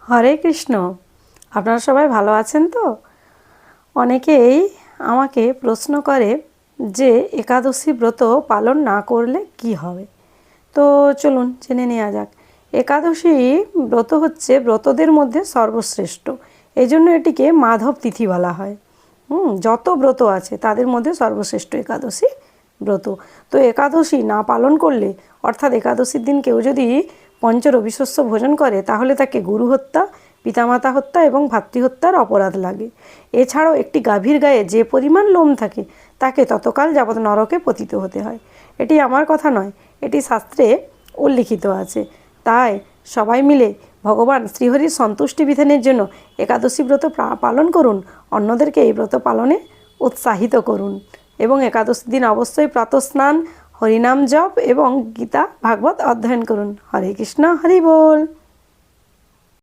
হরে কৃষ্ণ। আপনারা সবাই ভালো আছেন তো? অনেকেই আমাকে প্রশ্ন করে যে একাদশী ব্রত পালন না করলে কি হবে। তো চলুন জেনে নেওয়া যাক। একাদশী ব্রত হচ্ছে ব্রতদের মধ্যে সর্বশ্রেষ্ঠ, এই জন্য এটিকে মাধব তিথি বলা হয়। যত ব্রত আছে তাদের মধ্যে সর্বশ্রেষ্ঠ একাদশী ব্রত। তো একাদশী না পালন করলে, অর্থাৎ একাদশীর দিন কেউ যদি পঞ্চরবিশস্য ভোজন করে, তাহলে তাকে গুরু হত্যা, পিতামাতা হত্যা এবং ভাতৃহত্যার অপরাধ লাগে। এছাড়াও একটি গাভীর গায়ে যে পরিমাণ লোম থাকে তাকে ততকাল যাবৎ নরকে পতিত হতে হয়। এটি আমার কথা নয়, এটি শাস্ত্রে উল্লিখিত আছে। তাই সবাই মিলে ভগবান শ্রীহরির সন্তুষ্টি বিধানের জন্য একাদশী ব্রত পালন করুন, অন্যদেরকে এই ব্রত পালনে উৎসাহিত করুন এবং একাদশীর দিন অবশ্যই প্রাতঃস্নান, হরিনাম জপ এবং গীতা ভাগবত অধ্যয়ন করুন। হরে কৃষ্ণ, হরি বল।